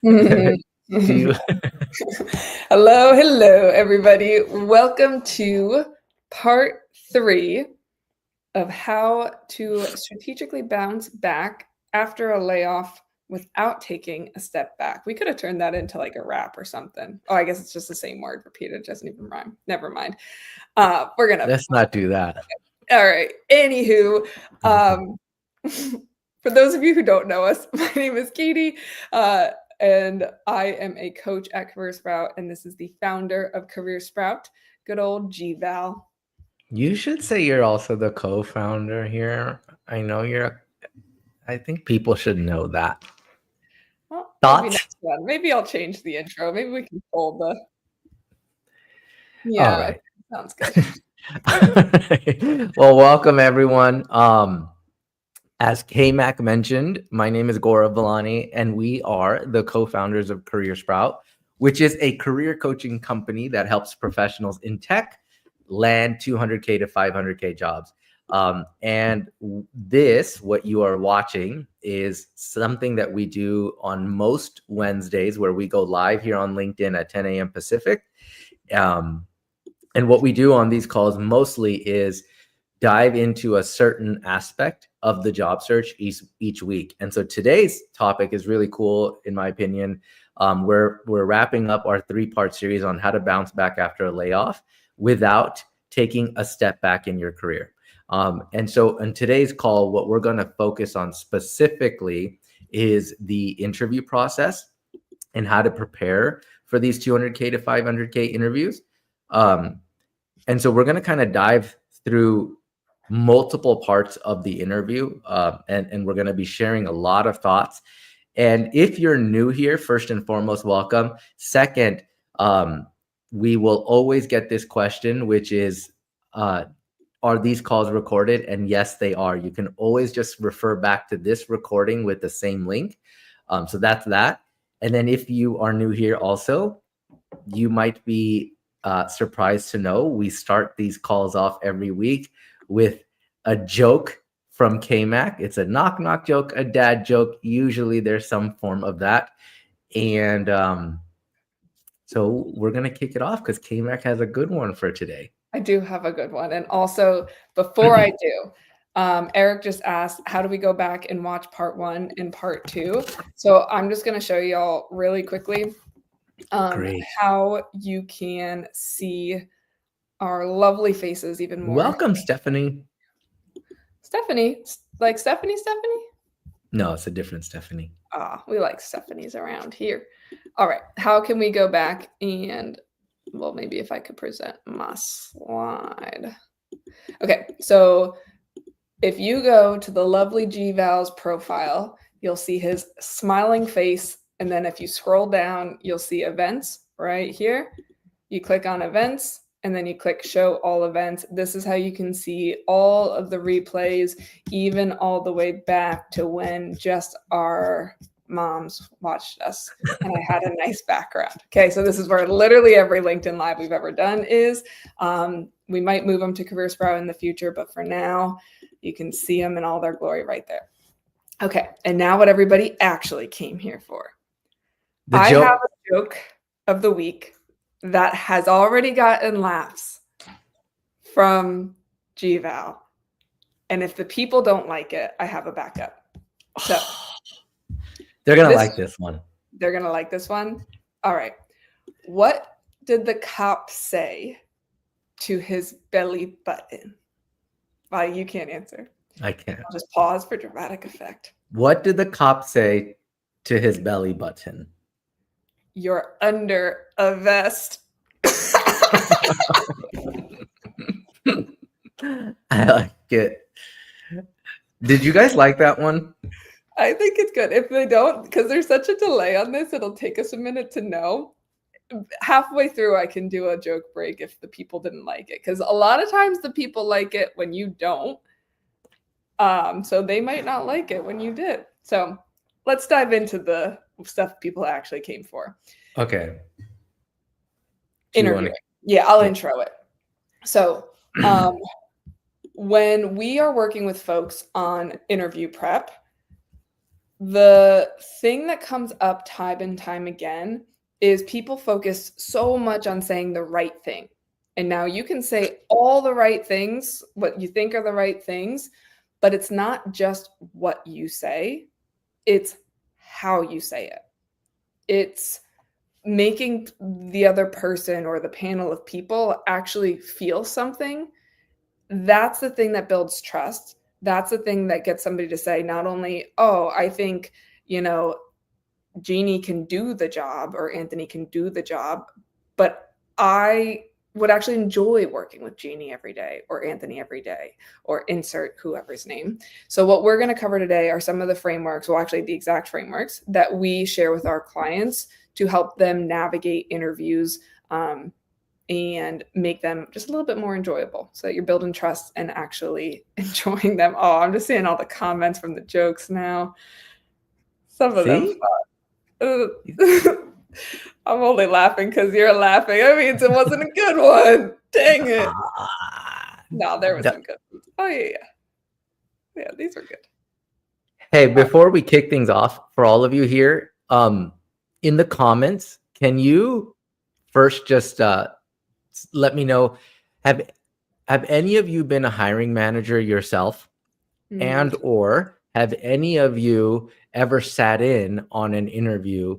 Do you? Hello, everybody. Welcome to part 3 of how to strategically bounce back after a layoff without taking a step back. We could have turned that into like a rap or something. Oh, I guess it's just the same word repeated. It doesn't even rhyme. Never mind. We're gonna. Let's not do that. All right. Anywho, um, for those of you who don't know us, my name is Katie, and I am a coach at Career Sprout, and this is the founder of Career Sprout, good old G-Val. You should say you're also the co-founder here. I know you're. I think people should know that. Well, maybe Thoughts? next one. Maybe I'll change the intro. Maybe we can pull the. All Yeah, right. sounds good. Well, welcome everyone. As K-Mac mentioned, my name is Gaurav Villani, and we are the co-founders of Career Sprout, which is a career coaching company that helps professionals in tech land 200K to 500K jobs. And this, what you are watching, is something that we do on most Wednesdays, where we go live here on LinkedIn at 10 a.m. Pacific. And what we do on these calls mostly is dive into a certain aspect of the job search each week. And so today's topic is really cool, in my opinion. We're wrapping up our 3-part series on how to bounce back after a layoff without taking a step back in your career. And so in today's call, what we're going to focus on specifically is the interview process and how to prepare for these 200K to 500K interviews. And so we're going to kind of dive through multiple parts of the interview, and we're going to be sharing a lot of thoughts. And if you're new here, first and foremost, welcome. Second, we will always get this question, which is, are these calls recorded? And yes, they are. You can always just refer back to this recording with the same link. So that's that. And then if you are new here also, you might be surprised to know we start these calls off every week with a joke from K-Mac. It's a knock joke, a dad joke. Usually there's some form of that. And so we're going to kick it off because K-Mac has a good one for today. I do have a good one. And also, before I do, Eric just asked, how do we go back and watch part 1 and part 2? So I'm just going to show y'all really quickly how you can see our lovely faces even more. Welcome, Stephanie. Stephanie? Like Stephanie? No, it's a different Stephanie. We like Stephanies around here. All right. How can we go back and, well, maybe if I could present my slide. Okay. So if you go to the lovely G-Val's profile, you'll see his smiling face. And then if you scroll down, you'll see events right here. You click on events and then you click show all events. This is how you can see all of the replays, even all the way back to when just our moms watched us and I had a nice background. Okay, so this is where literally every LinkedIn Live we've ever done is. We might move them to Career Sprout in the future, but for now, you can see them in all their glory right there. Okay, and now what everybody actually came here for. I have a joke of the week that has already gotten laughs from G-Val. And if the people don't like it, I have a backup. So they're going to like this one. They're going to like this one? All right. What did the cop say to his belly button? Well, you can't answer. I can't. I'll just pause for dramatic effect. What did the cop say to his belly button? You're under a vest. I like it. Did you guys like that one? I think it's good. If they don't, because there's such a delay on this, it'll take us a minute to know. Halfway through, I can do a joke break if the people didn't like it. Because a lot of times the people like it when you don't. So they might not like it when you did. So let's dive into the stuff people actually came for. Okay. Interviewing. Yeah, I'll intro it. So when we are working with folks on interview prep, the thing that comes up time and time again is people focus so much on saying the right thing. And now you can say all the right things, what you think are the right things, but it's not just what you say, it's how you say it. It's making the other person or the panel of people actually feel something. That's the thing that builds trust. That's the thing that gets somebody to say, not only, oh, I think, you know, Jeannie can do the job or Anthony can do the job, but I would actually enjoy working with Jeannie every day or Anthony every day or insert whoever's name. So what we're going to cover today are some of the frameworks, well, actually the exact frameworks that we share with our clients to help them navigate interviews and make them just a little bit more enjoyable so that you're building trust and actually enjoying them. Oh, I'm just seeing all the comments from the jokes now. Some of them. I'm only laughing because you're laughing. That means it wasn't a good one. Dang it. No, there was some good ones. Oh, yeah. Yeah, these are good. Hey, before we kick things off, for all of you here, in the comments, can you first just let me know, have any of you been a hiring manager yourself? And or have any of you ever sat in on an interview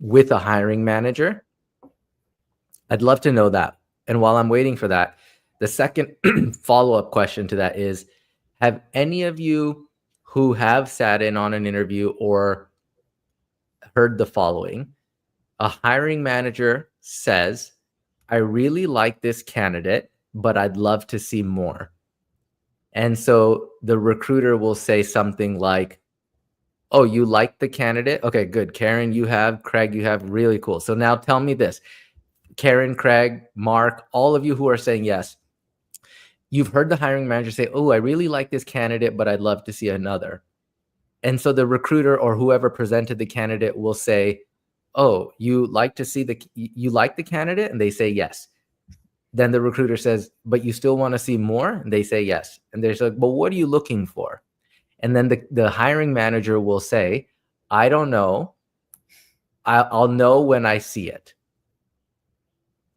with a hiring manager? I'd love to know that. And while I'm waiting for that, the second follow-up question to that is, have any of you who have sat in on an interview or heard the following? A hiring manager says, I really like this candidate, but I'd love to see more. And so the recruiter will say something like, oh, you like the candidate? Okay, good. Karen, you have. Craig, you have. Really cool. So now tell me this. Karen, Craig, Mark, all of you who are saying yes, you've heard the hiring manager say, oh, I really like this candidate, but I'd love to see another. And so the recruiter or whoever presented the candidate will say, oh, you like the candidate? And they say yes. Then the recruiter says, but you still want to see more? And they say yes. And they're like, well, what are you looking for? And then the hiring manager will say, I don't know. I'll know when I see it.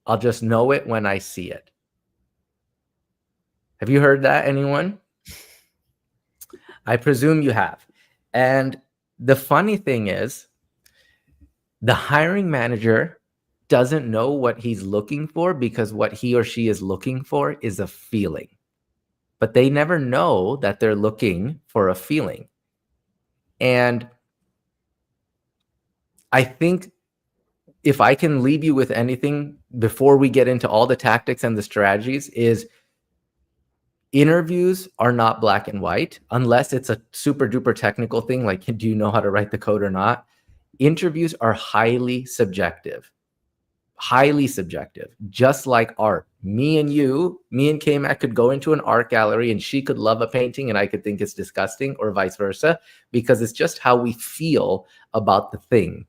I'll just know it when I see it. Have you heard that, anyone? I presume you have. And the funny thing is, the hiring manager doesn't know what he's looking for because what he or she is looking for is a feeling. But they never know that they're looking for a feeling. And I think if I can leave you with anything before we get into all the tactics and the strategies, is interviews are not black and white unless it's a super duper technical thing like, do you know how to write the code or not? Interviews are highly subjective, just like art. Me and K-Mac could go into an art gallery and she could love a painting and I could think it's disgusting, or vice versa, because it's just how we feel about the thing.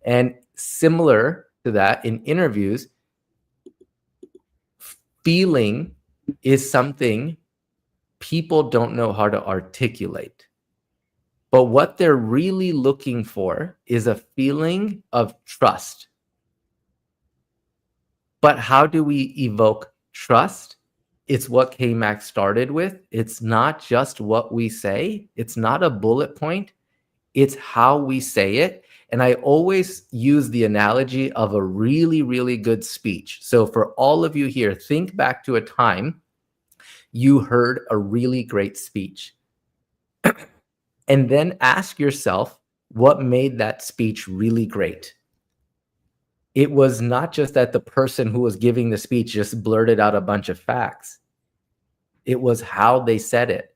And similar to that, in interviews, feeling is something people don't know how to articulate. But what they're really looking for is a feeling of trust. But how do we evoke trust? It's what K-Mac started with. It's not just what we say. It's not a bullet point. It's how we say it. And I always use the analogy of a really, really good speech. So for all of you here, think back to a time you heard a really great speech. And then ask yourself, what made that speech really great? It was not just that the person who was giving the speech just blurted out a bunch of facts. It was how they said it.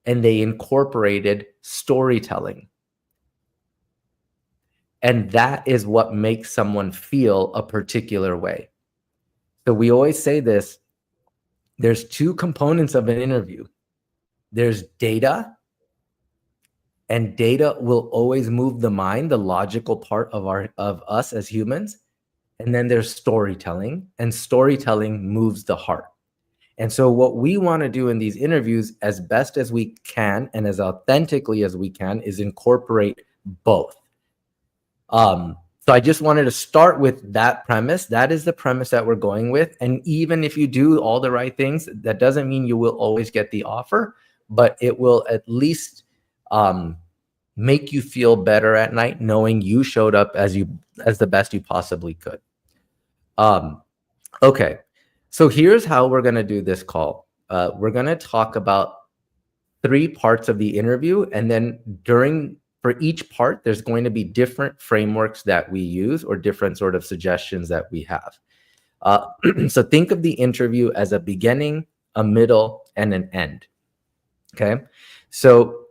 And they incorporated storytelling. And that is what makes someone feel a particular way. So we always say this, there's two components of an interview. There's data, and data will always move the mind, the logical part of us as humans. And then there's storytelling, and storytelling moves the heart. And so what we want to do in these interviews as best as we can and as authentically as we can is incorporate both. So I just wanted to start with that premise. That is the premise that we're going with. And even if you do all the right things, that doesn't mean you will always get the offer, but it will at least make you feel better at night knowing you showed up as the best you possibly could. Okay, so here's how we're going to do this call. We're going to talk about 3 parts of the interview, and then for each part, there's going to be different frameworks that we use or different sort of suggestions that we have. So think of the interview as a beginning, a middle, and an end. Okay, so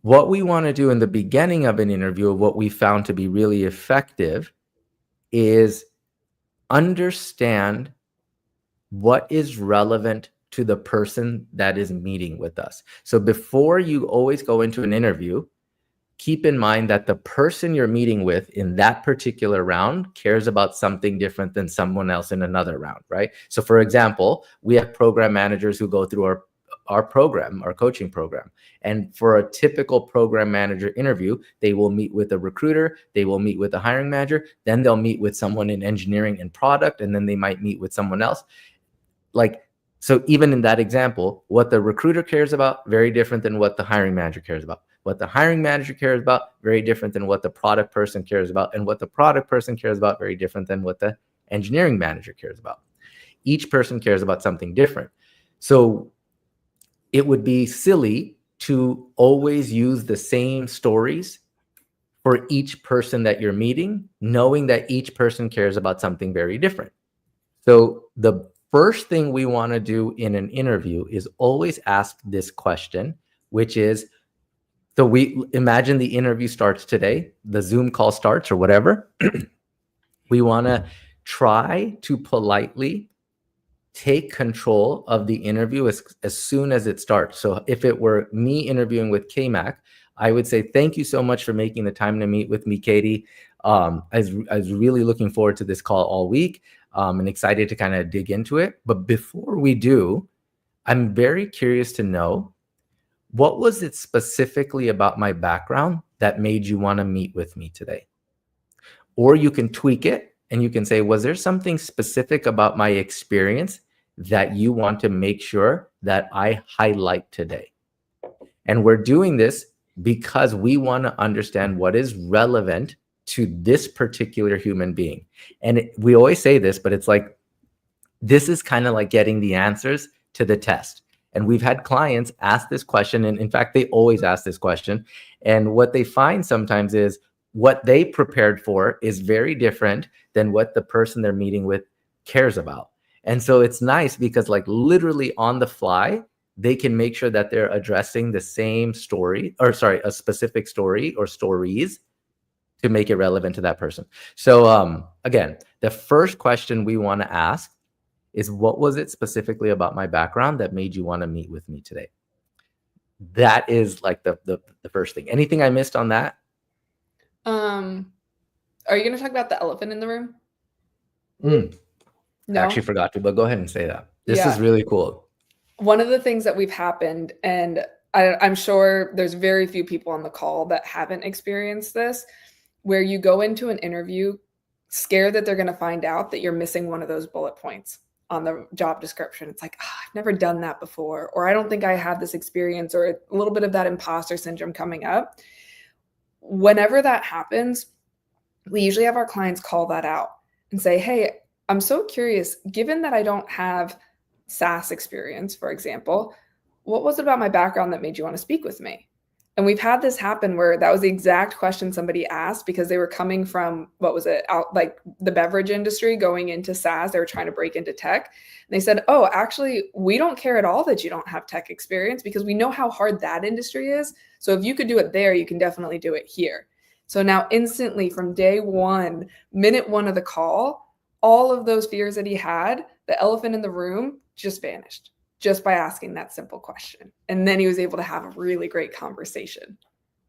what we want to do in the beginning of an interview, what we found to be really effective, is understand what is relevant to the person that is meeting with us. So before you always go into an interview, keep in mind that the person you're meeting with in that particular round cares about something different than someone else in another round, right? So for example, we have program managers who go through our program, our coaching program. And for a typical program manager interview, they will meet with a recruiter, they will meet with a hiring manager, then they'll meet with someone in engineering and product, and then they might meet with someone else. So even in that example, what the recruiter cares about, very different than what the hiring manager cares about. What the hiring manager cares about, very different than what the product person cares about. And what the product person cares about, very different than what the engineering manager cares about. Each person cares about something different. So it would be silly to always use the same stories for each person that you're meeting, knowing that each person cares about something very different. So the first thing we want to do in an interview is always ask this question, which is, so we imagine the interview starts today, the Zoom call starts or whatever. We want to try to politely take control of the interview as soon as it starts. So if it were me interviewing with KMAC, I would say, thank you so much for making the time to meet with me, Katie. I was really looking forward to this call all week and excited to kind of dig into it. But before we do, I'm very curious to know, what was it specifically about my background that made you want to meet with me today? Or you can tweak it and you can say, was there something specific about my experience that you want to make sure that I highlight today? And we're doing this because we want to understand what is relevant to this particular human being. And we always say this, but it's like, this is kind of like getting the answers to the test. And we've had clients ask this question. And in fact, they always ask this question. And what they find sometimes is what they prepared for is very different than what the person they're meeting with cares about. And so it's nice because like literally on the fly, they can make sure that they're addressing the same story, or sorry, a specific story or stories to make it relevant to that person. So again, the first question we want to ask is, what was it specifically about my background that made you want to meet with me today? That is like the first thing. Anything I missed on that? Are you going to talk about the elephant in the room? No? I No? actually forgot to, but go ahead and say that. This Yeah. is really cool. One of the things that we've happened, and I'm sure there's very few people on the call that haven't experienced this, where you go into an interview scared that they're going to find out that you're missing one of those bullet points on the job description. It's like, I've never done that before, or I don't think I have this experience, or a little bit of that imposter syndrome coming up. Whenever that happens, we usually have our clients call that out and say, hey, I'm so curious, given that I don't have SaaS experience, for example, what was it about my background that made you want to speak with me? And we've had this happen where that was the exact question somebody asked because they were coming from, like the beverage industry going into SaaS. They were trying to break into tech. And they said, oh, actually, we don't care at all that you don't have tech experience because we know how hard that industry is. So if you could do it there, you can definitely do it here. So now instantly from day one, minute one of the call, all of those fears that he had, the elephant in the room, just vanished just by asking that simple question. And then he was able to have a really great conversation.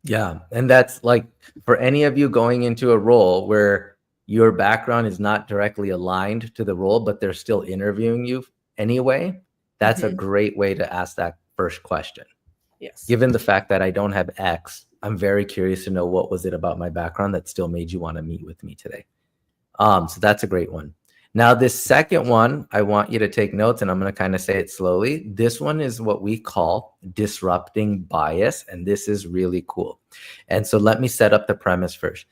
Yeah. And that's like, for any of you going into a role where your background is not directly aligned to the role, but they're still interviewing you anyway, that's a great way to ask that first question. Yes. Given the fact that I don't have X, I'm very curious to know what was it about my background that still made you want to meet with me today. So that's a great one. Now, this second one, I want you to take notes, and I'm going to kind of say it slowly. This one is what we call disrupting bias, and this is really cool. And so let me set up the premise first.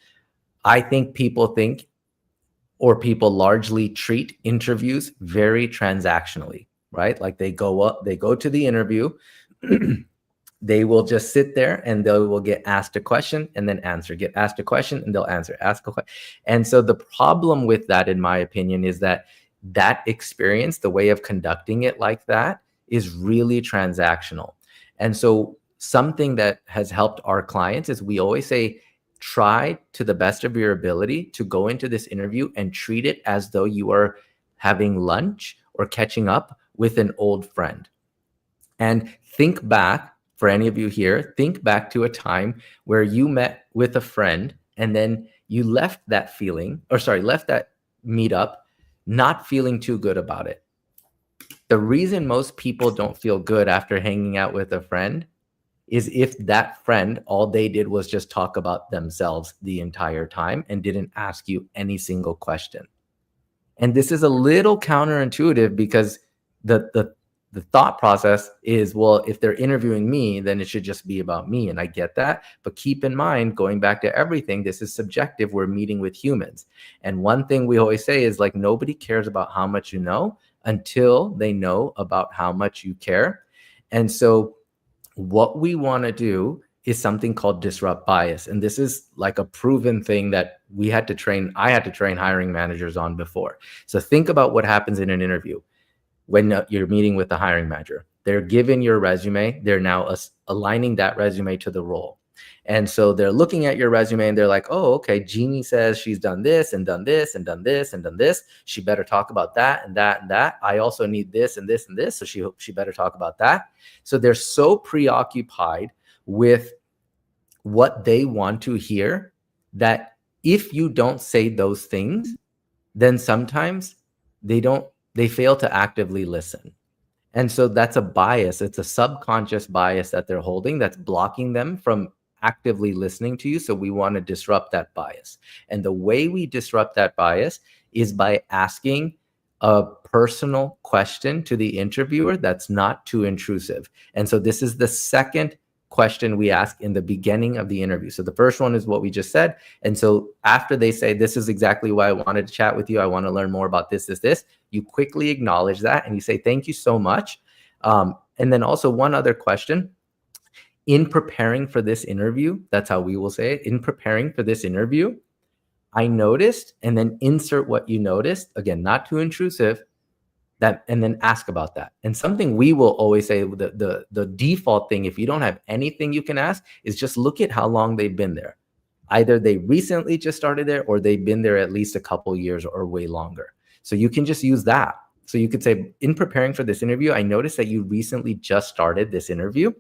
I think people largely treat interviews very transactionally, right? Like they go to the interview, they will just sit there and they will get asked a question and then answer, get asked a question and they'll answer, ask a question. And so the problem with that, in my opinion, is that experience, the way of conducting it like that, is really transactional. And so something that has helped our clients is we always say, try to the best of your ability to go into this interview and treat it as though you are having lunch or catching up with an old friend. And think back, for any of you here, think back to a time where you met with a friend and then you left that meetup not feeling too good about it. The reason most people don't feel good after hanging out with a friend is if that friend, all they did was just talk about themselves the entire time and didn't ask you any single question. And this is a little counterintuitive because the thought process is, well, if they're interviewing me, then it should just be about me. And I get that. But keep in mind, going back to everything, this is subjective. We're meeting with humans. And one thing we always say is, like, nobody cares about how much you know until they know about how much you care. And so what we want to do is something called disrupt bias. And this is like a proven thing that I had to train hiring managers on before. So think about what happens in an interview. When you're meeting with the hiring manager, they're given your resume. They're now aligning that resume to the role. And so they're looking at your resume and they're like, oh, okay, Jeannie says she's done this and done this and done this and done this. She better talk about that and that and that. I also need this and this and this. So she better talk about that. So they're so preoccupied with what they want to hear that if you don't say those things, then sometimes they fail to actively listen. And so that's a bias. It's a subconscious bias that they're holding that's blocking them from actively listening to you. So we want to disrupt that bias. And the way we disrupt that bias is by asking a personal question to the interviewer that's not too intrusive. And so this is the second question we ask in the beginning of the interview. So the first one is what we just said. And so after they say, this is exactly why I wanted to chat with you, I want to learn more about this, you quickly acknowledge that and you say, thank you so much. And then also one other question. In preparing for this interview, that's how we will say it. In preparing for this interview, I noticed, and then insert what you noticed. Again, not too intrusive. That, and then ask about that. And something we will always say, the default thing, if you don't have anything you can ask, is just look at how long they've been there. Either they recently just started there or they've been there at least a couple years or way longer. So you can just use that. So you could say, in preparing for this interview, I noticed that you recently just started this interview,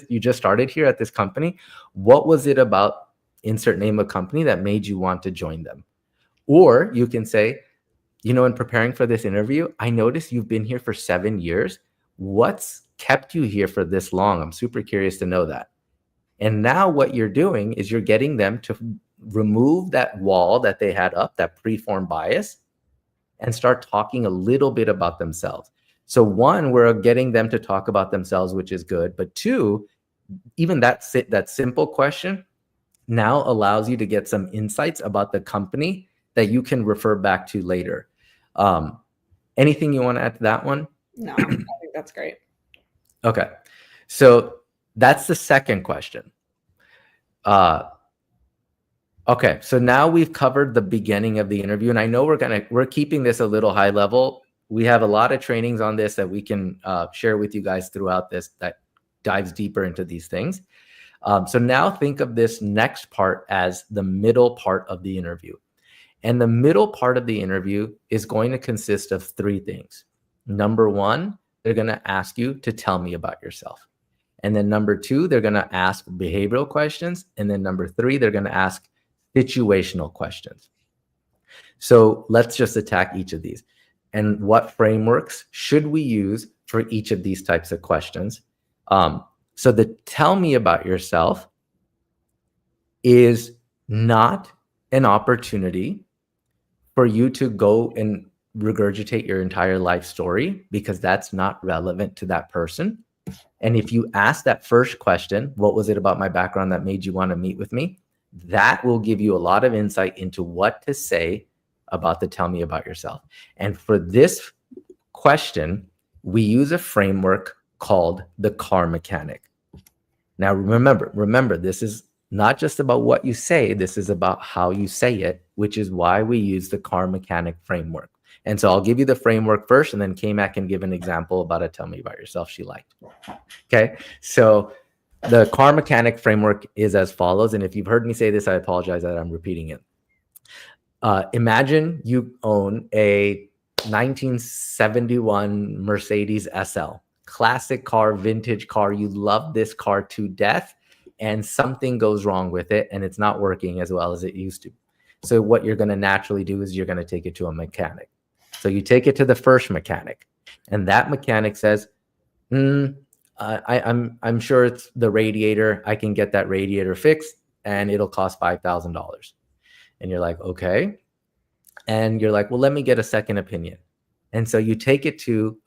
you just started here at this company. What was it about insert name of company that made you want to join them? Or you can say, in preparing for this interview, I noticed you've been here for 7 years. What's kept you here for this long? I'm super curious to know that. And now what you're doing is you're getting them to remove that wall that they had up, that preformed bias, and start talking a little bit about themselves. So one, we're getting them to talk about themselves, which is good. But two, even that simple question now allows you to get some insights about the company that you can refer back to later. Anything you want to add to that one? No, I think that's great. Okay. So that's the second question. Okay. So now we've covered the beginning of the interview, and I know we're keeping this a little high level. We have a lot of trainings on this that we can share with you guys throughout this that dives deeper into these things. So now think of this next part as the middle part of the interview. And the middle part of the interview is going to consist of three things. Number one, they're going to ask you to tell me about yourself. And then number two, they're going to ask behavioral questions. And then number three, they're going to ask situational questions. So let's just attack each of these. And what frameworks should we use for each of these types of questions? So the tell me about yourself is not an opportunity for you to go and regurgitate your entire life story, because that's not relevant to that person. And if you ask that first question, what was it about my background that made you want to meet with me? That will give you a lot of insight into what to say about the tell me about yourself. And for this question, we use a framework called the car mechanic. Now, remember, this is not just about what you say, this is about how you say it, which is why we use the car mechanic framework. And so I'll give you the framework first, and then K-Mac can give an example about a tell me about yourself she liked. Okay, so the car mechanic framework is as follows. And if you've heard me say this, I apologize that I'm repeating it. Imagine you own a 1971 Mercedes SL, classic car, vintage car. You love this car to death, and something goes wrong with it, and it's not working as well as it used to. So what you're going to naturally do is you're going to take it to a mechanic. So you take it to the first mechanic, and that mechanic says, I'm sure it's the radiator. I can get that radiator fixed, and it'll cost $5,000. And you're like, okay. And you're like, well, let me get a second opinion. And so you take it to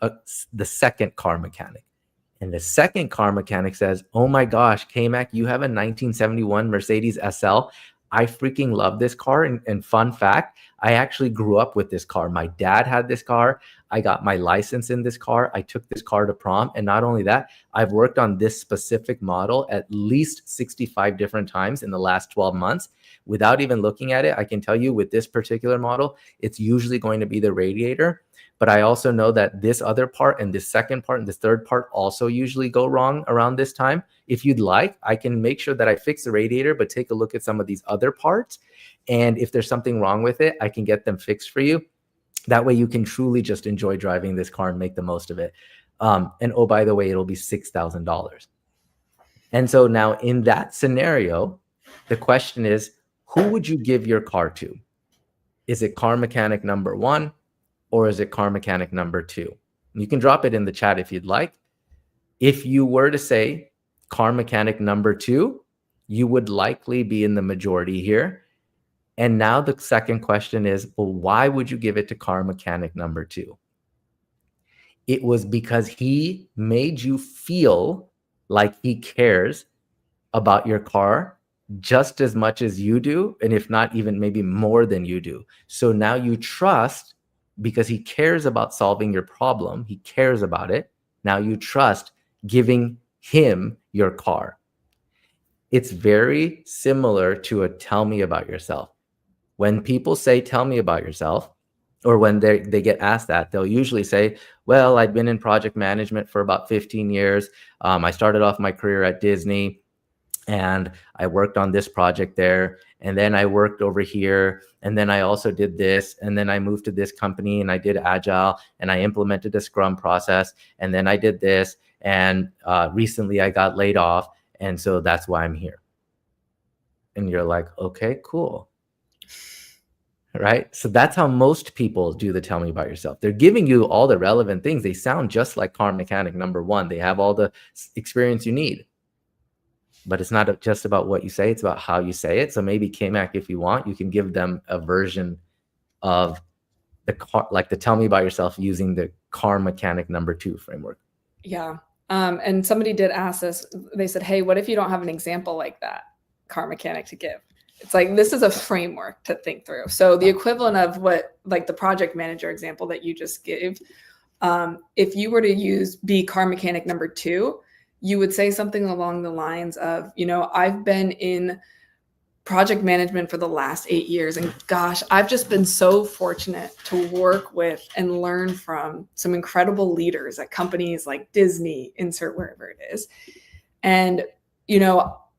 the second car mechanic. And the second car mechanic says, oh my gosh, K-Mac, you have a 1971 Mercedes SL. I freaking love this car. And fun fact, I actually grew up with this car. My dad had this car. I got my license in this car. I took this car to prom. And not only that, I've worked on this specific model at least 65 different times in the last 12 months. Without even looking at it, I can tell you with this particular model, it's usually going to be the radiator. But I also know that this other part and this second part and this third part also usually go wrong around this time. If you'd like, I can make sure that I fix the radiator, but take a look at some of these other parts. And if there's something wrong with it, I can get them fixed for you. That way you can truly just enjoy driving this car and make the most of it. And oh, by the way, it'll be $6,000. And so now in that scenario, the question is, who would you give your car to? Is it car mechanic number one, or is it car mechanic number two? You can drop it in the chat if you'd like. If you were to say car mechanic number two, you would likely be in the majority here. And now the second question is, well, why would you give it to car mechanic number two? It was because he made you feel like he cares about your car just as much as you do, and if not even maybe more than you do. So now you trust, because he cares about solving your problem, he cares about it. Now you trust giving him your car. It's very similar to a tell me about yourself. When people say, tell me about yourself, or when they get asked that, they'll usually say, well, I've been in project management for about 15 years. I started off my career at Disney, and I worked on this project there. And then I worked over here. And then I also did this. And then I moved to this company and I did Agile and I implemented a Scrum process. And then I did this. And recently I got laid off. And so that's why I'm here. And you're like, okay, cool. Right? So that's how most people do the tell me about yourself. They're giving you all the relevant things. They sound just like car mechanic number one. They have all the experience you need. But it's not just about what you say, it's about how you say it. So maybe K-Mac, if you want, you can give them a version of the car, like the tell me about yourself using the car mechanic number two framework. Yeah. And somebody did ask this. They said, hey, what if you don't have an example like that car mechanic to give? It's like, this is a framework to think through. So the equivalent of what, like the project manager example that you just gave, if you were to be car mechanic number two, you would say something along the lines of, I've been in project management for the last 8 years. And gosh, I've just been so fortunate to work with and learn from some incredible leaders at companies like Disney, insert wherever it is. And,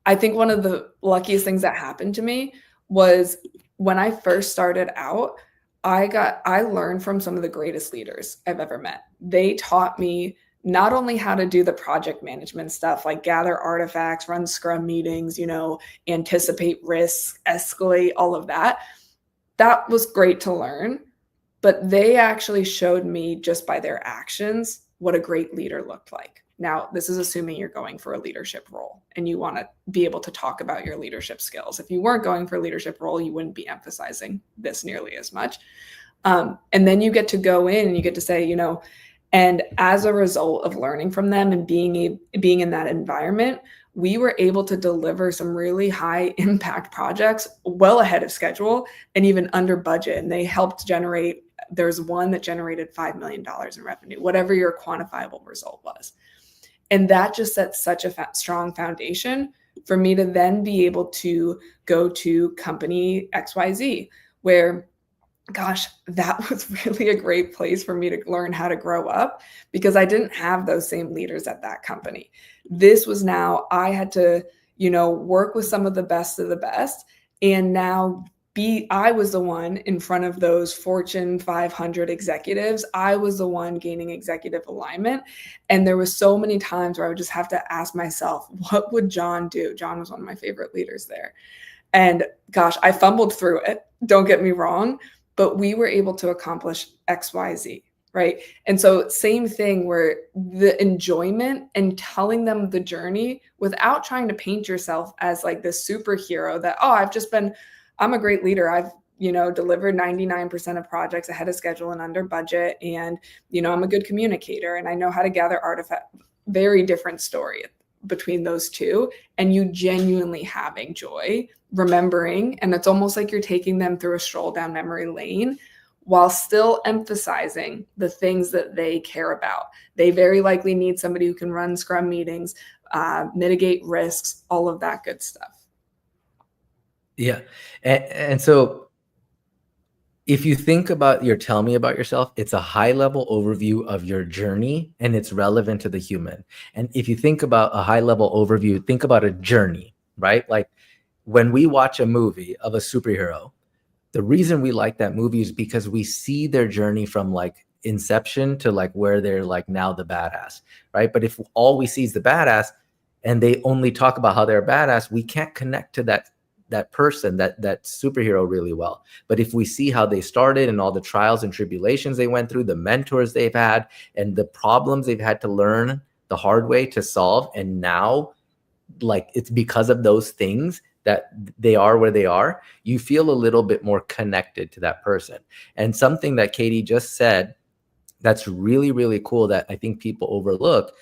I think one of the luckiest things that happened to me was when I first started out, I learned from some of the greatest leaders I've ever met. They taught me not only how to do the project management stuff, like gather artifacts, run Scrum meetings, anticipate risks, escalate, all of that. that was great to learn, but they actually showed me just by their actions what a great leader looked like. Now, this is assuming you're going for a leadership role and you want to be able to talk about your leadership skills. If you weren't going for a leadership role, you wouldn't be emphasizing this nearly as much. And then you get to go in and you get to say, you know, and as a result of learning from them and being in that environment, we were able to deliver some really high impact projects well ahead of schedule and even under budget. And they helped generate, there's one that generated $5 million in revenue, whatever your quantifiable result was. And that just sets such a strong foundation for me to then be able to go to company XYZ, where, gosh, that was really a great place for me to learn how to grow up, because I didn't have those same leaders at that company. This was now, I had to, you know, work with some of the best, and now I was the one in front of those Fortune 500 executives. I was the one gaining executive alignment. And there was so many times where I would just have to ask myself, what would John do? John was one of my favorite leaders there. And gosh, I fumbled through it. Don't get me wrong, but we were able to accomplish XYZ, right? And so same thing, where the enjoyment and telling them the journey without trying to paint yourself as like this superhero that, oh, I'm a great leader. I've, you know, delivered 99% of projects ahead of schedule and under budget. And, you know, I'm a good communicator and I know how to gather artifacts. Very different story between those two. And you genuinely having joy, remembering, and it's almost like you're taking them through a stroll down memory lane while still emphasizing the things that they care about. They very likely need somebody who can run Scrum meetings, mitigate risks, all of that good stuff. Yeah. And so if you think about your tell me about yourself, it's a high level overview of your journey and it's relevant to the human. And if you think about a high level overview, think about a journey, right? Like when we watch a movie of a superhero, the reason we like that movie is because we see their journey from like inception to like where they're like now the badass, right? But if all we see is the badass and they only talk about how they're a badass, we can't connect to that person, that superhero really well. But if we see how they started and all the trials and tribulations they went through, the mentors they've had and the problems they've had to learn the hard way to solve, and now like it's because of those things that they are where they are, you feel a little bit more connected to that person. And something that Katie just said that's really, really cool that I think people overlook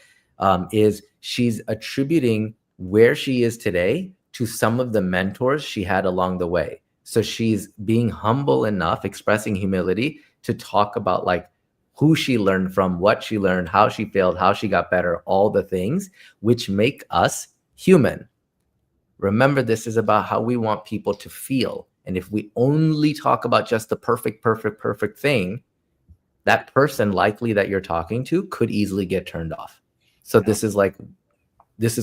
is she's attributing where she is today to some of the mentors she had along the way. So she's being humble enough, expressing humility to talk about like who she learned from, what she learned, how she failed, how she got better, all the things which make us human. Remember, this is about how we want people to feel. And if we only talk about just the perfect thing, that person likely that you're talking to could easily get turned off. So this is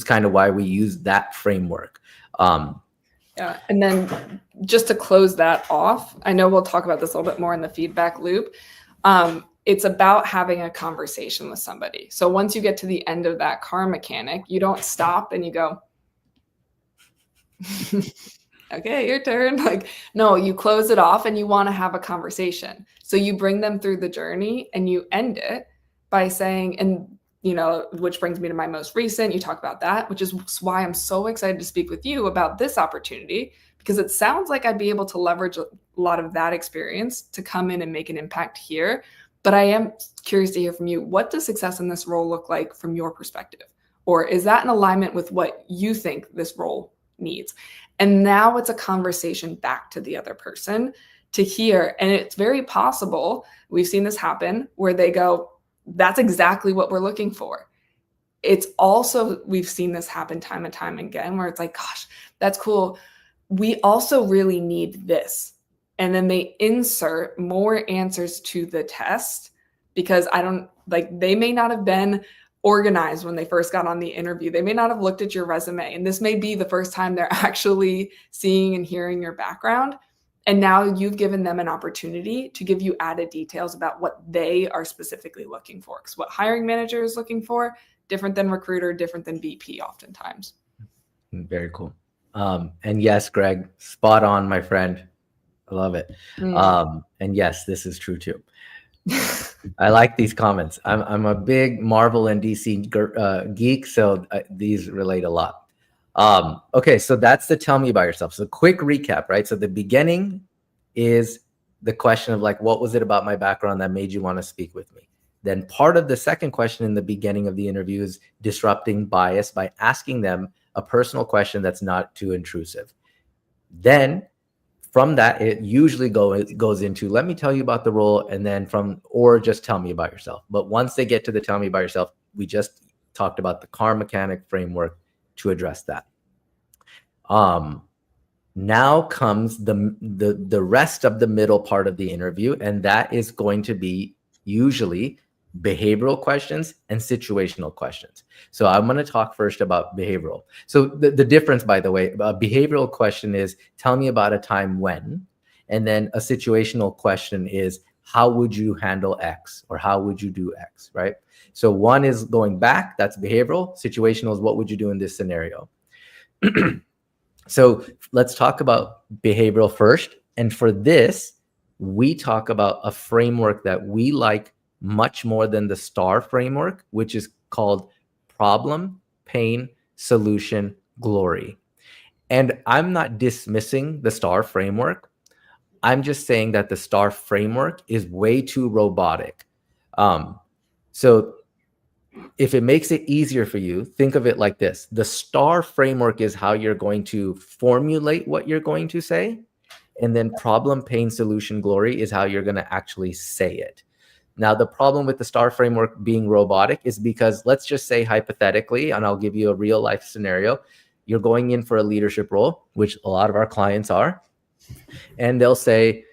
kind of why we use that framework. Yeah. And then just to close that off, I know we'll talk about this a little bit more in the feedback loop. It's about having a conversation with somebody. So once you get to the end of that car mechanic, you don't stop and you go, okay, your turn. Like, no, you close it off and you want to have a conversation. So you bring them through the journey and you end it by saying, and you know, which brings me to my most recent, you talk about that, which is why I'm so excited to speak with you about this opportunity, because it sounds like I'd be able to leverage a lot of that experience to come in and make an impact here. But I am curious to hear from you. What does success in this role look like from your perspective? Or is that in alignment with what you think this role needs? And now it's a conversation back to the other person to hear. And it's very possible, we've seen this happen, where they go, that's exactly what we're looking for. It's also, we've seen this happen time and time again, where it's like, gosh, that's cool. We also really need this. And then they insert more answers to the test because they may not have been organized when they first got on the interview. They may not have looked at your resume. And this may be the first time they're actually seeing and hearing your background. And now you've given them an opportunity to give you added details about what they are specifically looking for. Because what hiring manager is looking for, different than recruiter, different than VP oftentimes. Very cool. And yes, Greg, spot on, my friend. I love it. Mm. And yes, this is true too. I like these comments. I'm a big Marvel and DC geek, so these relate a lot. Okay, so that's the tell me about yourself. So quick recap, right? So the beginning is the question of like, what was it about my background that made you want to speak with me? Then part of the second question in the beginning of the interview is disrupting bias by asking them a personal question that's not too intrusive. Then from that, it usually goes into, let me tell you about the role, and then or just tell me about yourself. But once they get to the tell me about yourself, we just talked about the car mechanic framework to address that. Now comes the rest of the middle part of the interview, and that is going to be usually behavioral questions and situational questions. So I'm going to talk first about behavioral. So the difference, by the way, a behavioral question is tell me about a time when, and then a situational question is how would you handle X or how would you do X, right? So one is going back, that's behavioral. Situational is what would you do in this scenario? So let's talk about behavioral first. And for this, we talk about a framework that we like much more than the STAR framework, which is called problem, pain, solution, glory. And I'm not dismissing the STAR framework. I'm just saying that the STAR framework is way too robotic. So if it makes it easier for you, think of it like this. The STAR framework is how you're going to formulate what you're going to say. And then problem, pain, solution, glory is how you're going to actually say it. Now, the problem with the STAR framework being robotic is because let's just say hypothetically, and I'll give you a real life scenario. You're going in for a leadership role, which a lot of our clients are. And they'll say,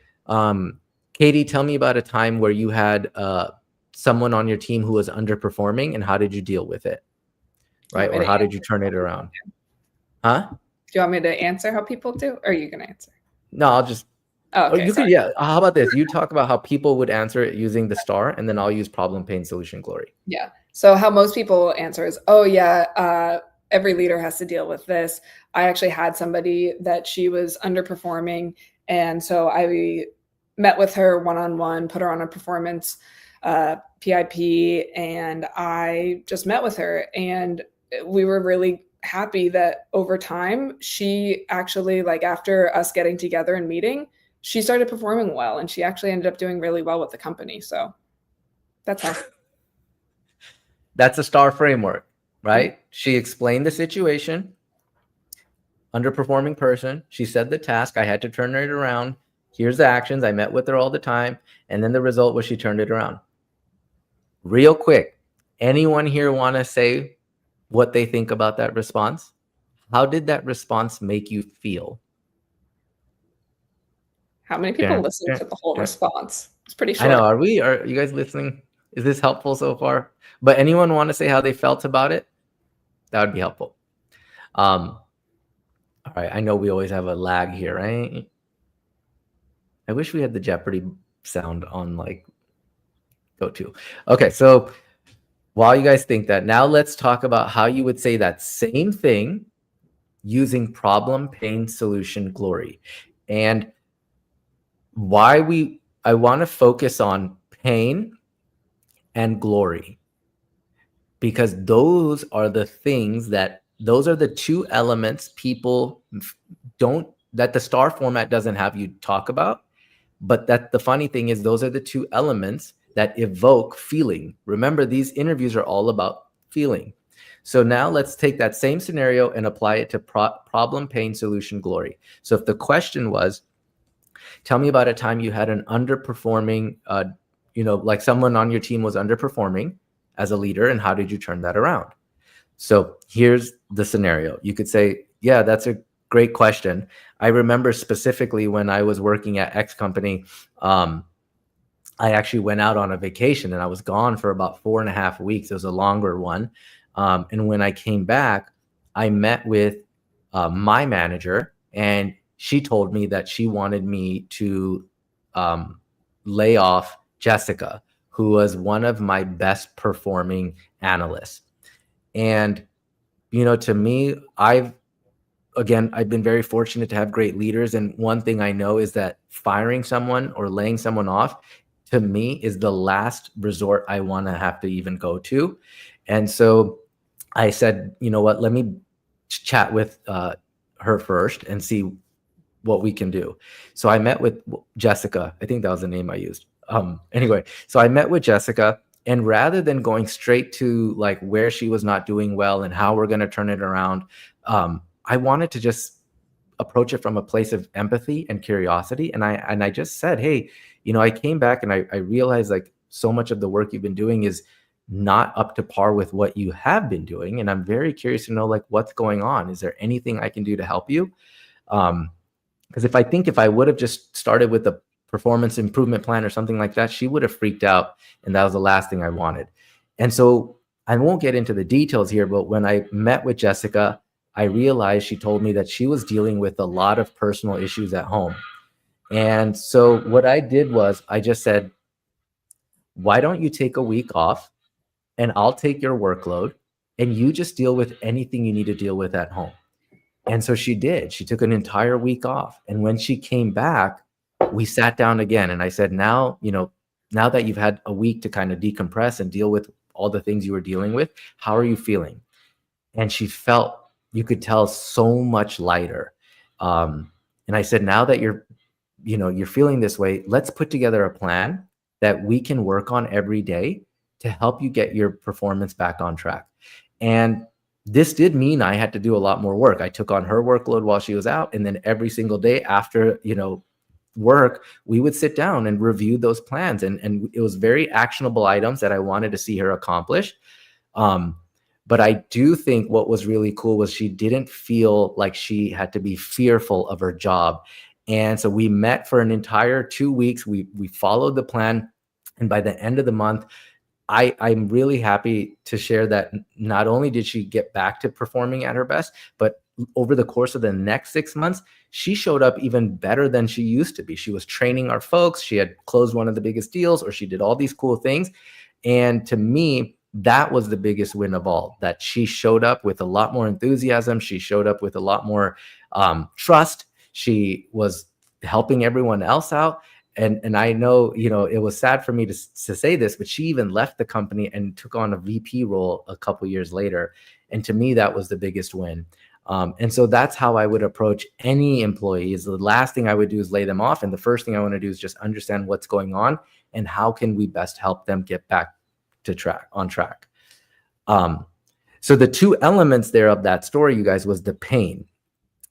Katie, tell me about a time where you had someone on your team who was underperforming and how did you deal with it? Right? Or how did you turn it around? Huh? Do you want me to answer how people do? Or are you going to answer? No, I'll just. Oh, okay, you could, yeah. How about this? You talk about how people would answer it using the STAR, and then I'll use problem, pain, solution, glory. Yeah. So how most people answer is, oh yeah, every leader has to deal with this. I actually had somebody that she was underperforming, and so I met with her one-on-one, put her on a performance PIP, and I just met with her, and we were really happy that over time she actually, like, after us getting together and meeting, she started performing well, and she actually ended up doing really well with the company. So that's how. That's a STAR framework, right? Mm-hmm. She explained the situation, underperforming person. She said the task, I had to turn it around. Here's the actions. I met with her all the time. And then the result was she turned it around. Real quick, anyone here want to say what they think about that response? How did that response make you feel? How many people listen to the whole response? It's pretty short. I know. Are you guys listening? Is this helpful so far? But anyone want to say how they felt about it? That would be helpful. All right. I know we always have a lag here, right? I wish we had the Jeopardy sound on, like, go to. Okay. So while you guys think that, now let's talk about how you would say that same thing using problem, pain, solution, glory. And why I want to focus on pain and glory, because those are the things those are the two elements people that the STAR format doesn't have you talk about, but that the funny thing is those are the two elements that evoke feeling. Remember, these interviews are all about feeling. So now let's take that same scenario and apply it to problem, pain, solution, glory. So if the question was, tell me about a time you had an underperforming, like someone on your team was underperforming as a leader, and how did you turn that around? So here's the scenario. You could say, yeah, that's a great question. I remember specifically when I was working at X company, I actually went out on a vacation and I was gone for about 4.5 weeks. It was a longer one. And when I came back, I met with my manager, and she told me that she wanted me to lay off Jessica, who was one of my best performing analysts. And, to me, again, I've been very fortunate to have great leaders. And one thing I know is that firing someone or laying someone off, to me, is the last resort I want to have to even go to. And so I said, you know what, let me chat with her first and see what we can do. So I met with Jessica. I think that was the name I used. Anyway, so I met with Jessica, and rather than going straight to like where she was not doing well and how we're going to turn it around, I wanted to just approach it from a place of empathy and curiosity. And I just said, hey, I came back and I realized like so much of the work you've been doing is not up to par with what you have been doing, and I'm very curious to know like what's going on. Is there anything I can do to help you? Because if I would have just started with a performance improvement plan or something like that, she would have freaked out, and that was the last thing I wanted. And so I won't get into the details here, but when I met with Jessica, I realized she told me that she was dealing with a lot of personal issues at home. And so what I did was I just said, why don't you take a week off and I'll take your workload and you just deal with anything you need to deal with at home. And so she did. She took an entire week off. And when she came back, we sat down again. And I said, now that you've had a week to kind of decompress and deal with all the things you were dealing with, how are you feeling? And she felt, you could tell, so much lighter. And I said, now that you're feeling this way, let's put together a plan that we can work on every day to help you get your performance back on track. And this did mean I had to do a lot more work. I took on her workload while she was out. And then every single day after, work, we would sit down and review those plans. And it was very actionable items that I wanted to see her accomplish. But I do think what was really cool was she didn't feel like she had to be fearful of her job. And so we met for an entire 2 weeks. We followed the plan. And by the end of the month, I'm really happy to share that not only did she get back to performing at her best, but over the course of the next 6 months, she showed up even better than she used to be. She was training our folks. She had closed one of the biggest deals, or she did all these cool things. And to me, that was the biggest win of all, that she showed up with a lot more enthusiasm. She showed up with a lot more trust. She was helping everyone else out. And I know, it was sad for me to say this, but she even left the company and took on a VP role a couple years later. And to me, that was the biggest win. And so that's how I would approach any employee. Is the last thing I would do is lay them off. And the first thing I want to do is just understand what's going on and how can we best help them get back on track. So the two elements there of that story, you guys, was the pain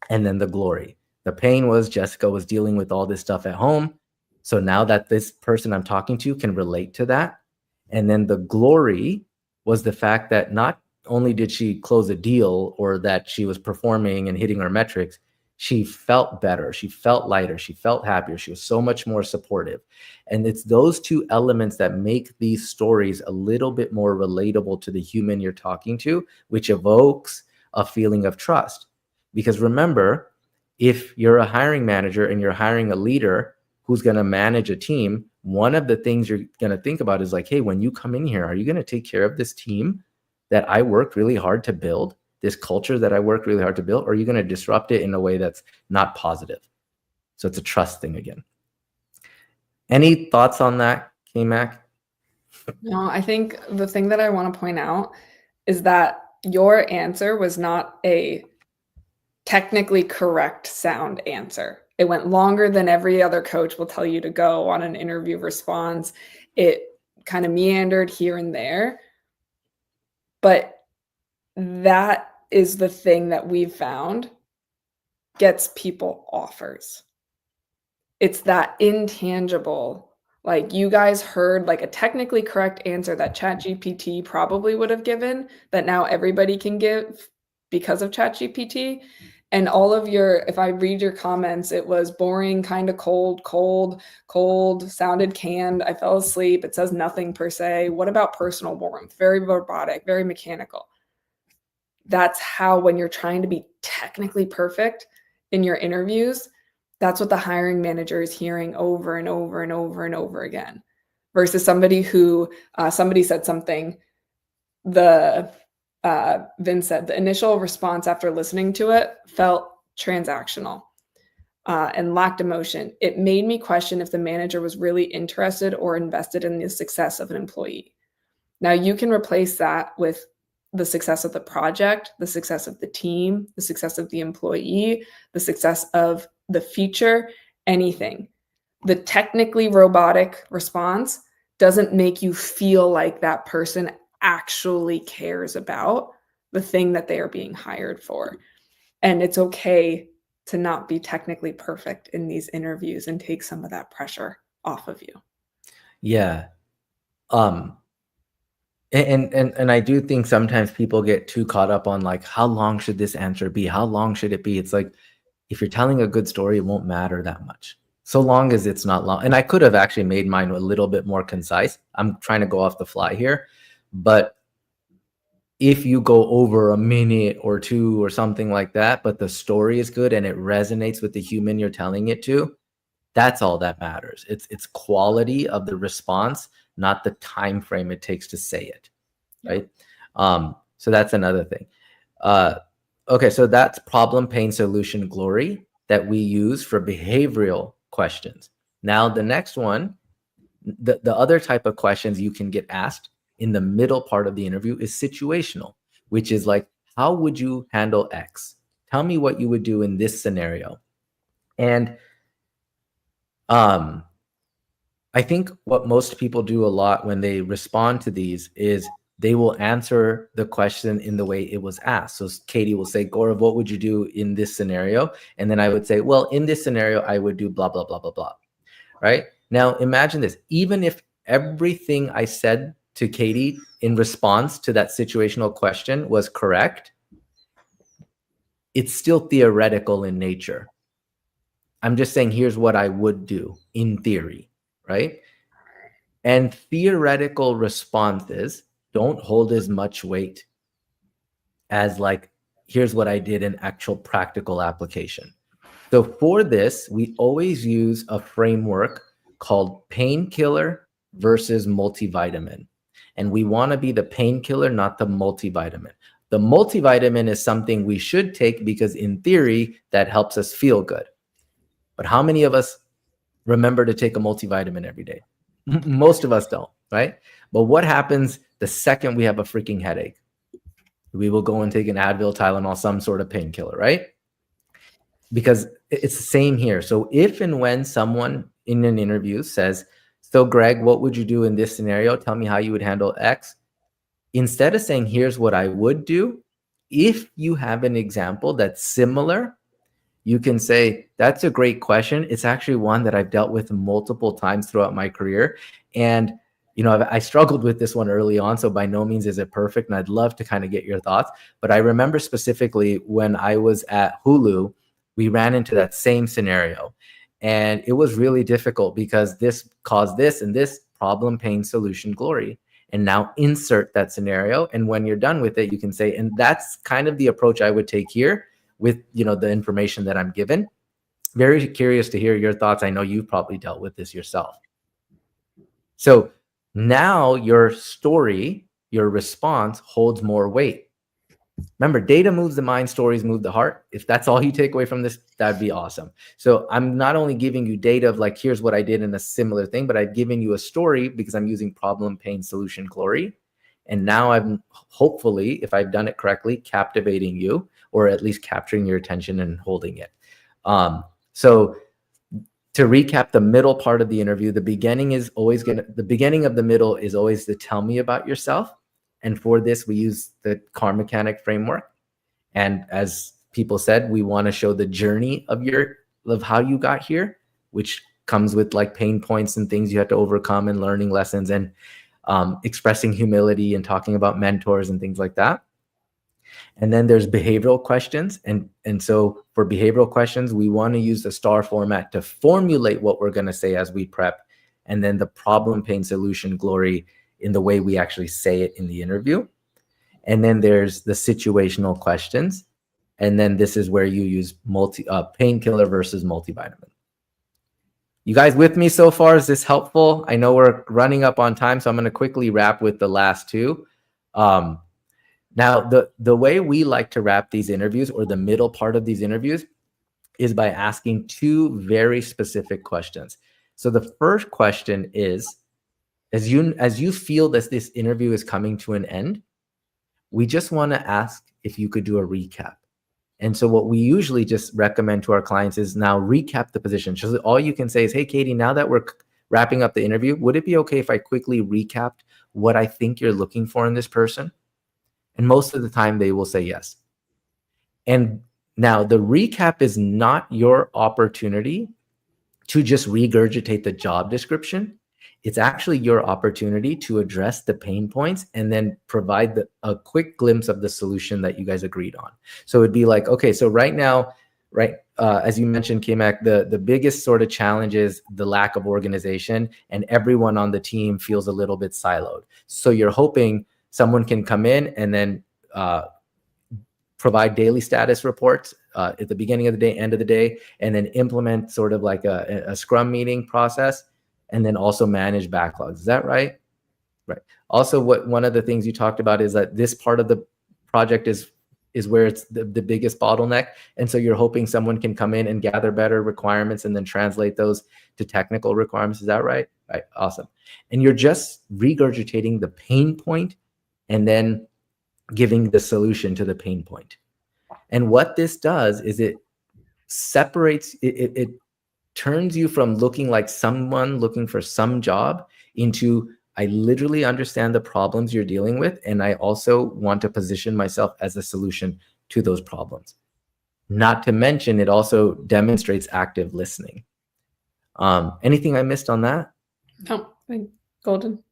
and then the glory. The pain was Jessica was dealing with all this stuff at home. So now that this person I'm talking to can relate to that. And then the glory was the fact that not only did she close a deal or that she was performing and hitting her metrics, she felt better. She felt lighter. She felt happier. She was so much more supportive. And it's those two elements that make these stories a little bit more relatable to the human you're talking to, which evokes a feeling of trust. Because remember, if you're a hiring manager and you're hiring a leader who's going to manage a team, one of the things you're going to think about is like, hey, when you come in here, are you going to take care of this team that I worked really hard to build, this culture that I worked really hard to build, or are you going to disrupt it in a way that's not positive? So it's a trust thing again. Any thoughts on that, K-Mac? No, I think the thing that I want to point out is that your answer was not a technically correct sound answer. It went longer than every other coach will tell you to go on an interview response. It kind of meandered here and there. But that is the thing that we've found gets people offers. It's that intangible. Like, you guys heard like a technically correct answer that ChatGPT probably would have given that now everybody can give because of ChatGPT. And all of if I read your comments, it was boring, kind of cold, sounded canned. I fell asleep. It says nothing per se. What about personal warmth? Very robotic, very mechanical. That's how, when you're trying to be technically perfect in your interviews, that's what the hiring manager is hearing over and over and over and over again. Versus somebody who, somebody said something, Vince said the initial response after listening to it felt transactional, and lacked emotion. It made me question if the manager was really interested or invested in the success of an employee. Now you can replace that with the success of the project, the success of the team, the success of the employee, the success of the feature, anything. The technically robotic response doesn't make you feel like that person actually cares about the thing that they are being hired for. And it's okay to not be technically perfect in these interviews and take some of that pressure off of you. Yeah. And I do think sometimes people get too caught up on like, how long should this answer be? How long should it be? It's like, if you're telling a good story, it won't matter that much. So long as it's not long. And I could have actually made mine a little bit more concise. I'm trying to go off the fly here. But if you go over a minute or two or something like that, but the story is good and it resonates with the human you're telling it to, that's all that matters. It's quality of the response, not the time frame it takes to say it, right? So that's another thing. Okay, so that's problem, pain, solution, glory that we use for behavioral questions. Now, the next one, the other type of questions you can get asked in the middle part of the interview is situational, which is like, how would you handle X? Tell me what you would do in this scenario. And I think what most people do a lot when they respond to these is they will answer the question in the way it was asked. So Katie will say, Gaurav, what would you do in this scenario? And then I would say, well, in this scenario, I would do blah, blah, blah, blah, blah. Right? Now, imagine this. Even if everything I said to Katie in response to that situational question was correct, it's still theoretical in nature. I'm just saying, here's what I would do in theory, right? And theoretical responses don't hold as much weight as like, here's what I did in actual practical application. So for this, we always use a framework called painkiller versus multivitamin. And we want to be the painkiller, not the multivitamin. The multivitamin is something we should take because in theory, that helps us feel good. But how many of us remember to take a multivitamin every day? Most of us don't, right? But what happens the second we have a freaking headache? We will go and take an Advil, Tylenol, some sort of painkiller, right? Because it's the same here. So if and when someone in an interview says, so Greg, what would you do in this scenario? Tell me how you would handle X. Instead of saying, here's what I would do, if you have an example that's similar, you can say, that's a great question. It's actually one that I've dealt with multiple times throughout my career. And, you know, I struggled with this one early on, so by no means is it perfect. And I'd love to kind of get your thoughts. But I remember specifically when I was at Hulu, we ran into that same scenario. And it was really difficult because this caused this and this problem, pain, solution, glory. And now insert that scenario. And when you're done with it, you can say, and that's kind of the approach I would take here with, you know, the information that I'm given. Very curious to hear your thoughts. I know you've probably dealt with this yourself. So now your story, your response holds more weight. Remember, data moves the mind, stories move the heart. If that's all you take away from this, that'd be awesome. So I'm not only giving you data of like, here's what I did in a similar thing, but I've given you a story because I'm using problem, pain, solution, glory. And now I'm hopefully, if I've done it correctly, captivating you, or at least capturing your attention and holding it. So to recap the middle part of the interview, the beginning of the middle is always the tell me about yourself. And for this, we use the car mechanic framework. And as people said, we want to show the journey of how you got here, which comes with like pain points and things you have to overcome and learning lessons and expressing humility and talking about mentors and things like that. And then there's behavioral questions. And so for behavioral questions, we want to use the STAR format to formulate what we're going to say as we prep. And then the problem, pain, solution, glory in the way we actually say it in the interview. And then there's the situational questions. And then this is where you use painkiller versus multivitamin. You guys with me so far? Is this helpful? I know we're running up on time, so I'm going to quickly wrap with the last two. Now, the way we like to wrap these interviews or the middle part of these interviews is by asking two very specific questions. So the first question is, as you feel that this interview is coming to an end, we just want to ask if you could do a recap. And so what we usually just recommend to our clients is now recap the position. So all you can say is, hey, Katie, now that we're wrapping up the interview, would it be okay if I quickly recapped what I think you're looking for in this person? And most of the time they will say yes. And now the recap is not your opportunity to just regurgitate the job description. It's actually your opportunity to address the pain points and then provide a quick glimpse of the solution that you guys agreed on. So it'd be like, okay, so right now, as you mentioned, K-Mac, the biggest sort of challenge is the lack of organization, and everyone on the team feels a little bit siloed. So you're hoping someone can come in and then provide daily status reports at the beginning of the day, end of the day, and then implement sort of like a Scrum meeting process, and then also manage backlogs. Is that right? Right. Also, one of the things you talked about is that this part of the project is where it's the biggest bottleneck. And so you're hoping someone can come in and gather better requirements and then translate those to technical requirements. Is that right? Right. Awesome. And you're just regurgitating the pain point and then giving the solution to the pain point. And what this does is it separates, it turns you from looking like someone looking for some job into, I literally understand the problems you're dealing with, and I also want to position myself as a solution to those problems. Not to mention, it also demonstrates active listening. Anything I missed on that? No, I think golden.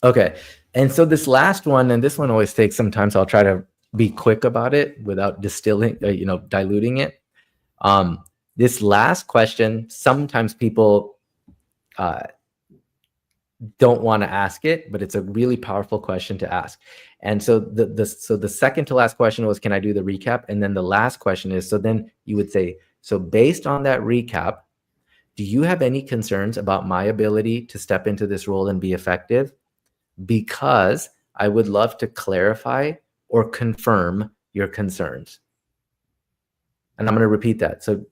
Okay. And so this last one, and this one always takes some time, so I'll try to be quick about it without distilling, diluting it. This last question, sometimes people don't want to ask it, but it's a really powerful question to ask. And so the second to last question was, can I do the recap? And then the last question is, so then you would say, so based on that recap, do you have any concerns about my ability to step into this role and be effective? Because I would love to clarify or confirm your concerns. And I'm going to repeat that. So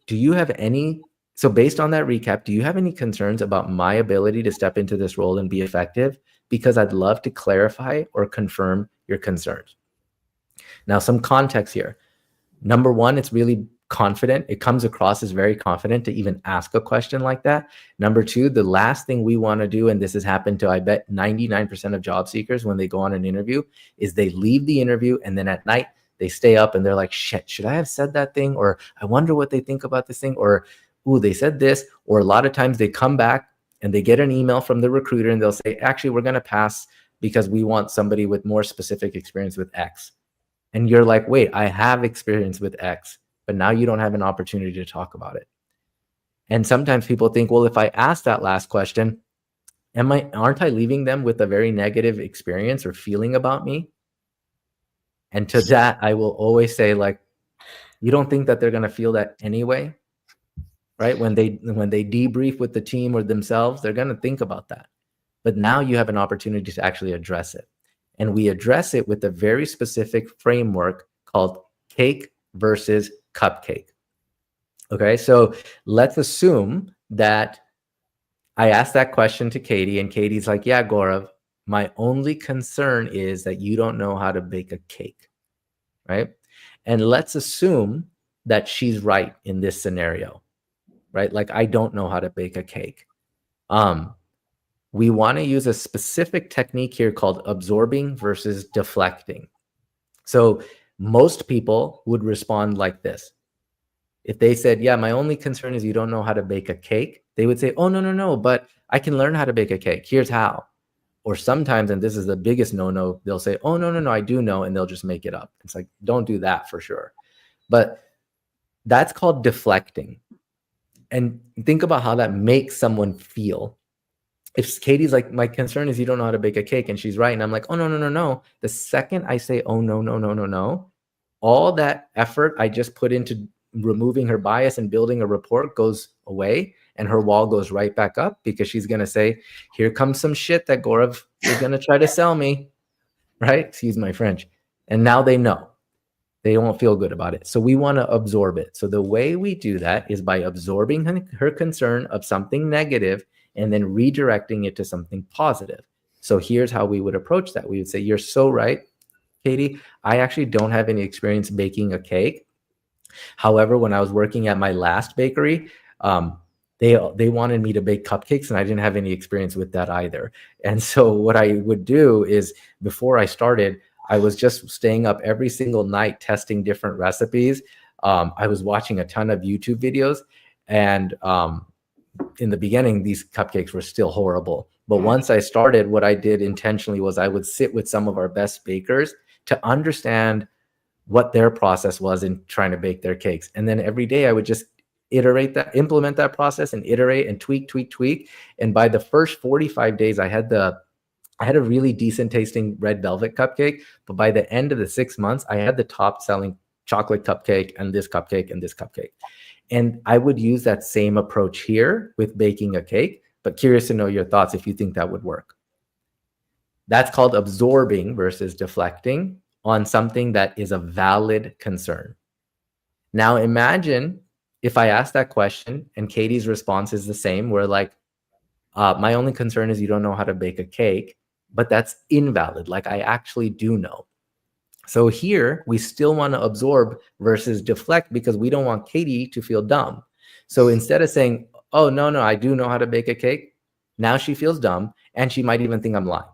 based on that recap, do you have any concerns about my ability to step into this role and be effective? Because I'd love to clarify or confirm your concerns. Now, some context here. Number one, it's really confident. It comes across as very confident to even ask a question like that. Number two, the last thing we want to do, and this has happened to, I bet, 99% of job seekers when they go on an interview, is they leave the interview and then at night they stay up and they're like, shit, should I have said that thing? Or I wonder what they think about this thing. Or, ooh, they said this. Or a lot of times they come back and they get an email from the recruiter and they'll say, actually, we're going to pass because we want somebody with more specific experience with X. And you're like, wait, I have experience with X, but now you don't have an opportunity to talk about it. And sometimes people think, well, if I ask that last question, aren't I leaving them with a very negative experience or feeling about me? And to that, I will always say, like, you don't think that they're going to feel that anyway, right? When they debrief with the team or themselves, they're going to think about that. But now you have an opportunity to actually address it. And we address it with a very specific framework called cake versus cupcake. Okay, so let's assume that I asked that question to Katie, and Katie's like, yeah, Gaurav, my only concern is that you don't know how to bake a cake, right? And let's assume that she's right in this scenario, right? Like, I don't know how to bake a cake. We want to use a specific technique here called absorbing versus deflecting. So most people would respond like this. If they said, yeah, my only concern is you don't know how to bake a cake, they would say, oh, no, but I can learn how to bake a cake. Here's how. Or sometimes, and this is the biggest no, they'll say, oh, no, I do know, and they'll just make it up. It's like, don't do that for sure. But that's called deflecting. And think about how that makes someone feel. If Katie's like, my concern is you don't know how to bake a cake, and she's right, and I'm like, oh, no. The second I say, oh, no, all that effort I just put into removing her bias and building a rapport goes away, and her wall goes right back up, because she's going to say, here comes some shit that Gaurav is going to try to sell me, right? Excuse my French. And now they know. They won't feel good about it. So we want to absorb it. So the way we do that is by absorbing her concern of something negative and then redirecting it to something positive. So here's how we would approach that. We would say, you're so right, Katie. I actually don't have any experience baking a cake. However, when I was working at my last bakery, they wanted me to bake cupcakes, and I didn't have any experience with that either. And so what I would do is, before I started, I was just staying up every single night testing different recipes. I was watching a ton of YouTube videos, and in the beginning, these cupcakes were still horrible. But once I started, what I did intentionally was I would sit with some of our best bakers to understand what their process was in trying to bake their cakes. And then every day I would just implement that process and iterate and tweak. And by the first 45 days, I had a really decent tasting red velvet cupcake. But by the end of the 6 months, I had the top selling chocolate cupcake and this cupcake and this cupcake. And I would use that same approach here with baking a cake, but curious to know your thoughts if you think that would work. That's called absorbing versus deflecting on something that is a valid concern. Now imagine if I ask that question and Katie's response is the same, where like, my only concern is you don't know how to bake a cake, but that's invalid. Like, I actually do know. So here we still want to absorb versus deflect because we don't want Katie to feel dumb. So instead of saying, oh, no, I do know how to bake a cake, now she feels dumb and she might even think I'm lying,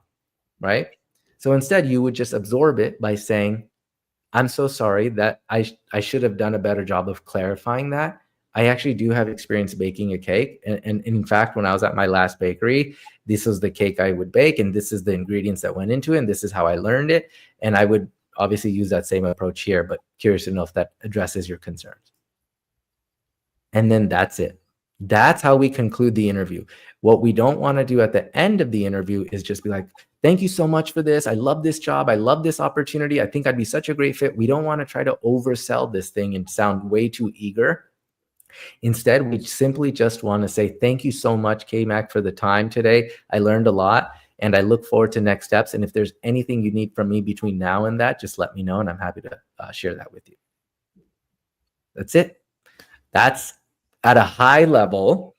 right? So instead you would just absorb it by saying, I'm so sorry that I should have done a better job of clarifying that. I actually do have experience baking a cake. And in fact, when I was at my last bakery, this was the cake I would bake, and this is the ingredients that went into it, and this is how I learned it. And I would obviously use that same approach here, but curious to know if that addresses your concerns. And then that's it. That's how we conclude the interview. What we don't want to do at the end of the interview is just be like, thank you so much for this. I love this job. I love this opportunity. I think I'd be such a great fit. We don't want to try to oversell this thing and sound way too eager. Instead, we simply just want to say, thank you so much, K-Mac, for the time today. I learned a lot, and I look forward to next steps. And if there's anything you need from me between now and that, just let me know, and I'm happy to share that with you. That's it. That's at a high level,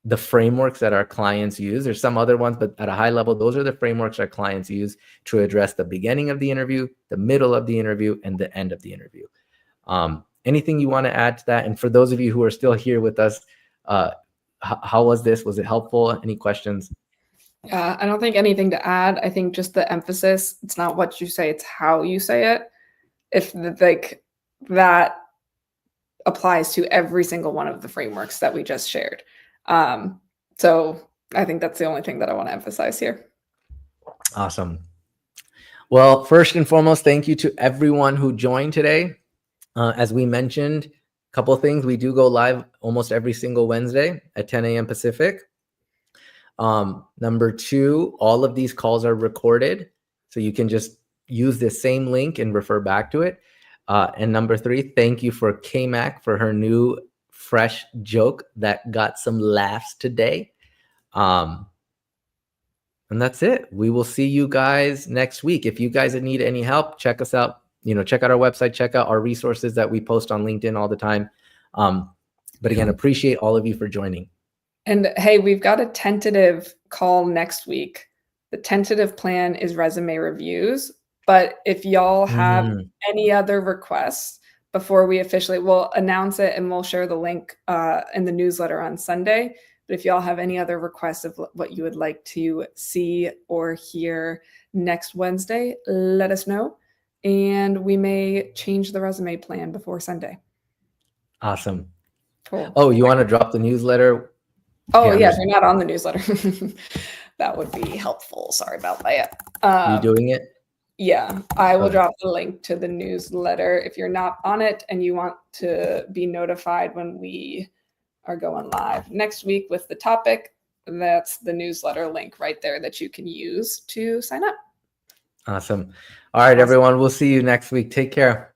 the frameworks that our clients use. There's some other ones, but at a high level, those are the frameworks our clients use to address the beginning of the interview, the middle of the interview, and the end of the interview. Anything you want to add to that? And for those of you who are still here with us, how was this? Was it helpful? Any questions? Yeah, I don't think anything to add. I think just the emphasis, it's not what you say, it's how you say it. If like that applies to every single one of the frameworks that we just shared. So I think that's the only thing that I want to emphasize here. Awesome. Well, first and foremost, thank you to everyone who joined today. As we mentioned, a couple of things. We do go live almost every single Wednesday at 10 a.m. Pacific. Number two, all of these calls are recorded, so you can just use the same link and refer back to it. And number three, thank you for K-Mac for her new fresh joke that got some laughs today. And that's it. We will see you guys next week. If you guys need any help, check us out. Check out our website, check out our resources that we post on LinkedIn all the time. But again, appreciate all of you for joining. And hey, we've got a tentative call next week. The tentative plan is resume reviews. But if y'all have any other requests before we officially, we'll announce it and we'll share the link in the newsletter on Sunday. But if y'all have any other requests of what you would like to see or hear next Wednesday, let us know. And we may change the resume plan before Sunday. Awesome. Cool. Oh, you want to drop the newsletter? Oh, yeah, they're not on the newsletter. That would be helpful. Sorry about that. You doing it? Yeah, I will drop the link to the newsletter. If you're not on it and you want to be notified when we are going live next week with the topic, that's the newsletter link right there that you can use to sign up. Awesome. All right, everyone. We'll see you next week. Take care.